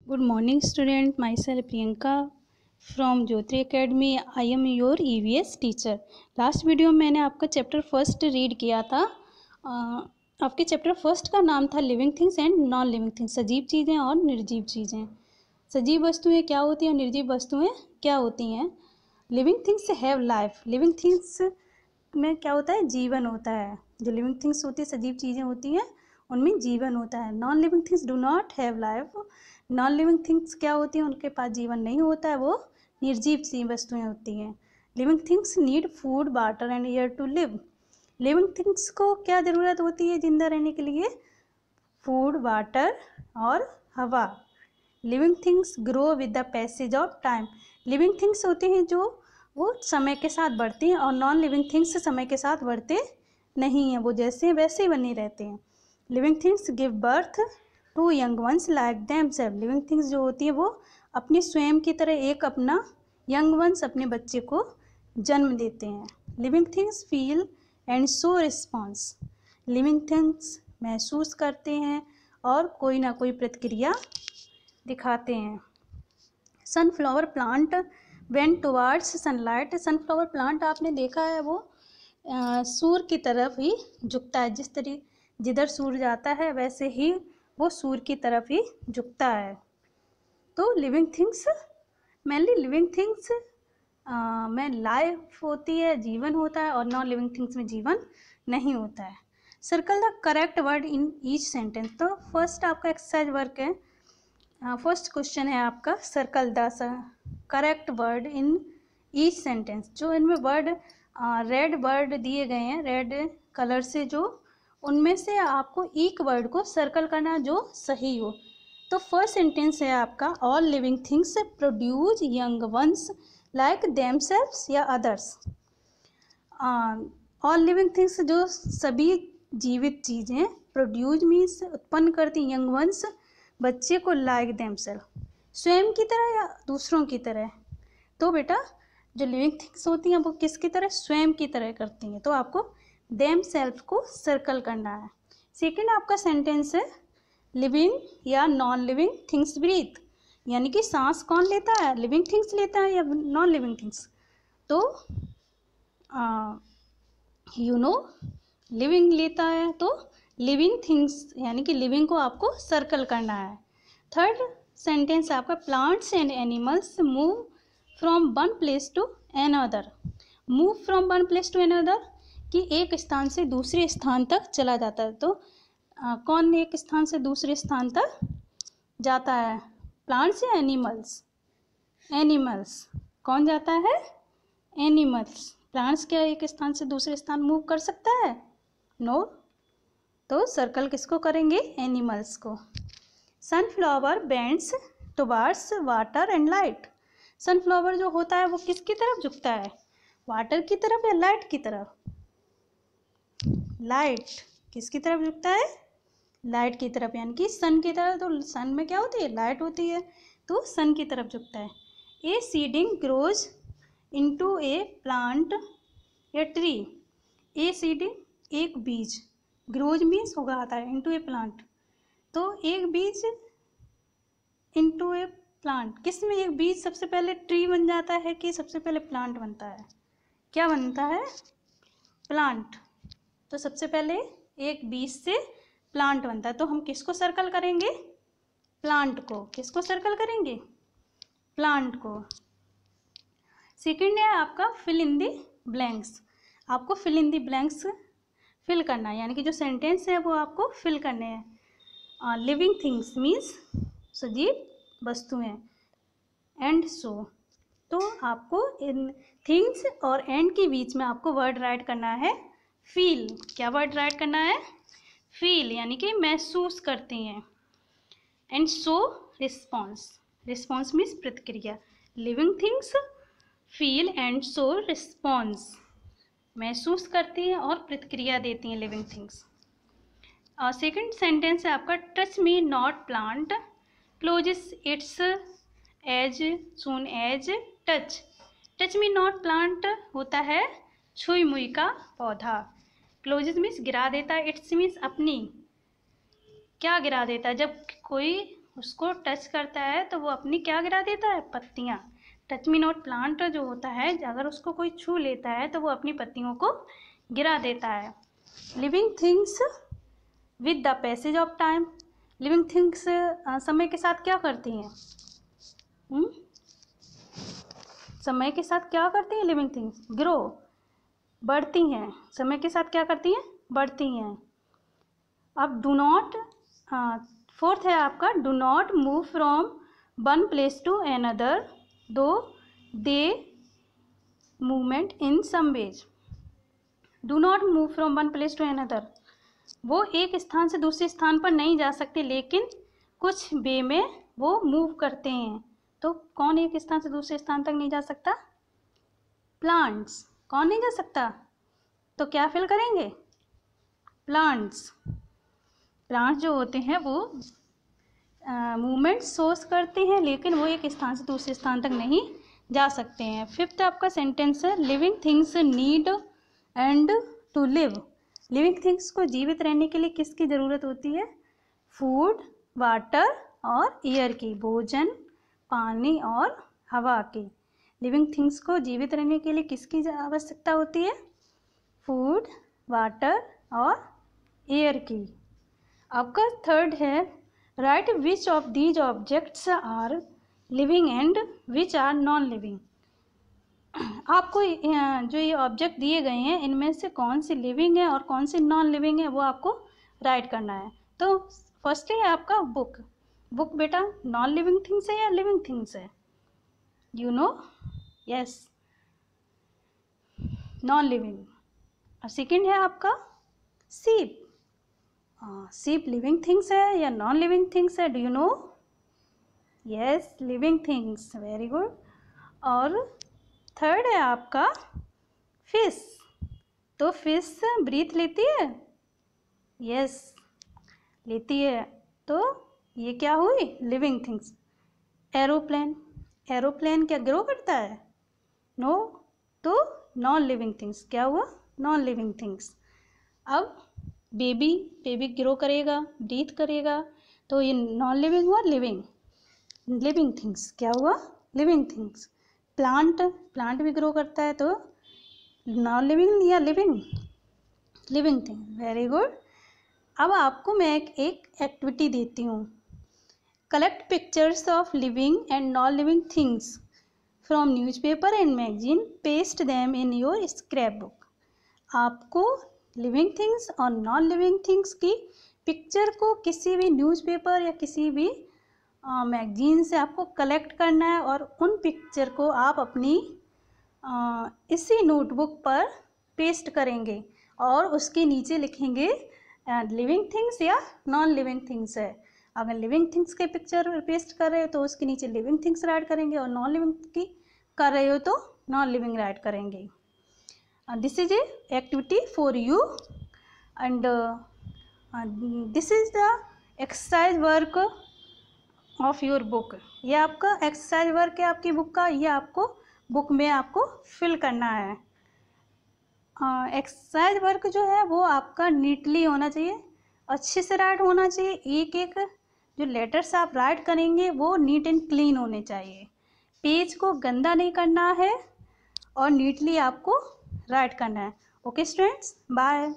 Good morning student, myself Priyanka from Jyoti Academy. I am your EVS teacher. Last video में मैंने आपका chapter first read किया था। आपके चैप्टर फर्स्ट का नाम था living things and non living things, सजीव चीज़ें और निर्जीव चीज़ें। सजीव वस्तुएं क्या होती हैं और निर्जीव वस्तुएं क्या होती हैं। Living things have life, living things में क्या होता है, जीवन होता है। जो लिविंग थिंग्स होती है, सजीव चीज़ें होती हैं, उनमें जीवन होता है। Non living things do not have life, non living things क्या होती हैं, उनके पास जीवन नहीं होता है, वो निर्जीव सी वस्तुएं होती हैं। Living things need food, water and air to live. Living things को क्या ज़रूरत होती है जिंदा रहने के लिए? फूड, वाटर और हवा। Living things grow with the passage of time. Living things होते हैं जो वो समय के साथ बढ़ती हैं, और नॉन लिविंग थिंग्स समय के साथ बढ़ते नहीं हैं, वो जैसे हैं वैसे ही बने रहते हैं। Living things give birth to young ones like themselves. Living things जो होती है वो अपने स्वयं की तरह एक अपना यंग वंस, अपने बच्चे को जन्म देते हैं। Living things feel and show response. Living things महसूस करते हैं और कोई ना कोई प्रतिक्रिया दिखाते हैं। Sunflower plant went towards sunlight. Sunflower plant आपने देखा है वो सूर्य की तरफ ही झुकता है। जिधर सूर्य जाता है वैसे ही वो सूर्य की तरफ ही झुकता है। तो living things mainly living things में लाइफ होती है, जीवन होता है, और नॉन लिविंग थिंग्स में जीवन नहीं होता है। Circle the correct word in each sentence. तो फर्स्ट आपका एक्सरसाइज वर्क है, फर्स्ट क्वेश्चन है आपका, circle the correct word in each sentence. जो इनमें वर्ड रेड वर्ड दिए गए हैं, रेड कलर से, जो उनमें से आपको एक वर्ड को सर्कल करना जो सही हो। तो फर्स्ट सेंटेंस है आपका, all living things produce young ones like themselves या अदर्स। ऑल लिविंग थिंग्स जो सभी जीवित चीज़ें, प्रोड्यूस मीन्स उत्पन्न करती, यंग वंस बच्चे को, लाइक देमसेल्फ स्वयं की तरह या दूसरों की तरह। तो बेटा जो लिविंग थिंग्स होती हैं वो किसकी तरह? स्वयं की तरह करती हैं। तो आपको देम सेल्फ को सर्कल करना है। सेकंड आपका सेंटेंस है, लिविंग या नॉन लिविंग थिंग्स ब्रीथ, यानी कि सांस कौन लेता है, लिविंग थिंग्स लेता है या नॉन लिविंग थिंग्स? तो लिविंग लेता है, तो लिविंग थिंग्स यानी कि लिविंग को आपको सर्कल करना है। थर्ड सेंटेंस आपका, plants and animals move from one place to another. Move from one place to another कि एक स्थान से दूसरे स्थान तक चला जाता है। तो कौन एक स्थान से दूसरे स्थान तक जाता है, प्लांट्स या एनिमल्स? एनिमल्स। कौन जाता है? एनिमल्स। प्लांट्स क्या एक स्थान से दूसरे स्थान मूव कर सकता है? नो। तो सर्कल किसको करेंगे? एनिमल्स को। Sunflower bends towards water and light. Sunflower जो होता है वो किसकी तरफ झुकता है, वाटर की तरफ या लाइट की तरफ? लाइट। किसकी तरफ झुकता है? लाइट की तरफ, यानी कि सन की तरफ। तो सन में क्या होती है? लाइट होती है, तो सन की तरफ झुकता है। ए सीडिंग ग्रोज इनटू ए प्लांट या ट्री। ए सीडिंग एक बीज, ग्रोज मीन्स उगाता है, इनटू ए प्लांट। तो एक बीज इनटू ए प्लांट, किस में एक बीज सबसे पहले ट्री बन जाता है कि सबसे पहले प्लांट बनता है? क्या बनता है? प्लांट। तो सबसे पहले एक बीज से प्लांट बनता है। तो हम किसको सर्कल करेंगे? प्लांट को। किसको सर्कल करेंगे? प्लांट को। सेकंड है आपका, फिल इन द ब्लैंक्स। आपको fill in the blanks fill करना है, यानी कि जो सेंटेंस है वो आपको फिल करने हैं। लिविंग थिंग्स मीन्स सजीव वस्तुएं, एंड सो। तो आपको इन थिंग्स और एंड के बीच में आपको वर्ड राइट करना है, फील। क्या वर्ड राइट करना है? फील, यानी कि महसूस करती हैं। And so response. Response means प्रतिक्रिया। Living things feel and so response, महसूस करती हैं और प्रतिक्रिया देती हैं लिविंग थिंग्स। और सेकेंड सेंटेंस है आपका, touch me not plant closes its as soon as touch. Touch me not plant होता है छुई मुई का पौधा। क्लोजेस मीन्स गिरा देता है, इट्स मीन्स अपनी। क्या गिरा देता है? जब कोई उसको टच करता है तो वो अपनी क्या गिरा देता है, पत्तियाँ। टच मी नॉट प्लांट जो होता है, अगर उसको कोई छू लेता है तो वो अपनी पत्तियों को गिरा देता है। Living things with the passage of time, living things समय के साथ क्या करती हैं? समय के साथ क्या करती हैं लिविंग थिंग्स? ग्रो, बढ़ती हैं। समय के साथ क्या करती हैं? बढ़ती हैं। अब डू नॉट, फोर्थ है आपका, do not move from one place to another though they movement in some ways. Do not move from one place to another, वो एक स्थान से दूसरे स्थान पर नहीं जा सकते, लेकिन कुछ वे में वो मूव करते हैं। तो कौन एक स्थान से दूसरे स्थान तक नहीं जा सकता? प्लांट्स। कौन नहीं जा सकता? तो क्या फिल करेंगे? प्लांट्स। प्लांट्स जो होते हैं वो मूवमेंट सोर्स करते हैं, लेकिन वो एक स्थान से दूसरे स्थान तक नहीं जा सकते हैं। फिफ्थ आपका सेंटेंस है, living things need and to live. Living things को जीवित रहने के लिए किसकी ज़रूरत होती है? फूड, वाटर और एयर की, भोजन, पानी और हवा की। लिविंग थिंग्स को जीवित रहने के लिए किसकी आवश्यकता होती है? फूड, वाटर और एयर की। आपका थर्ड है, write which of these objects are living and which are non living. आपको जो ये ऑब्जेक्ट दिए गए हैं इनमें से कौन सी लिविंग है और कौन सी नॉन लिविंग है वो आपको राइट करना है। तो फर्स्ट है आपका बुक। बुक बेटा नॉन लिविंग थिंग्स है या लिविंग थिंग्स है? You know, yes, non living. और सेकेंड है आपका सीप। सीप लिविंग थिंग्स है या नॉन लिविंग थिंग्स है? Do you know? Yes, living things, very good. और थर्ड है आपका फिश। तो फिश ब्रीथ लेती है? यस, लेती है। तो ये क्या हुई? Living things. एरोप्लेन, एरोप्लेन क्या ग्रो करता है? नो। तो नॉन लिविंग थिंग्स क्या हुआ? Non living things. अब बेबी, बेबी ग्रो करेगा, ब्रीथ करेगा, तो ये नॉन लिविंग हुआ लिविंग? लिविंग थिंग्स क्या हुआ? Living things. प्लांट, प्लांट भी ग्रो करता है, तो नॉन लिविंग या living? Living thing, very good. अब आपको मैं एक एक्टिविटी देती हूँ। Collect pictures of living and non living things from newspaper and magazine, paste them in your scrap book. आपको लिविंग थिंग्स और नॉन लिविंग थिंग्स की पिक्चर को किसी भी न्यूज़पेपर या किसी भी मैगजीन से आपको कलेक्ट करना है, और उन पिक्चर को आप अपनी इसी नोटबुक पर पेस्ट करेंगे और उसके नीचे लिखेंगे लिविंग थिंग्स या नॉन लिविंग थिंग्स है। अगर लिविंग थिंग्स के पिक्चर पेस्ट कर रहे हो तो उसके नीचे लिविंग थिंग्स राइट करेंगे, और नॉन लिविंग की कर रहे हो तो नॉन लिविंग राइट करेंगे। This is a activity for you and this is the exercise work of your book. ये आपका एक्सरसाइज वर्क है आपकी बुक का, ये आपको बुक में आपको फिल करना है। एक्सरसाइज वर्क जो है वो आपका नीटली होना चाहिए, अच्छे से राइट होना चाहिए। एक एक जो लेटर्स आप राइट करेंगे वो नीट एंड क्लीन होने चाहिए। पेज को गंदा नहीं करना है और नीटली आपको राइट करना है। Okay students, bye.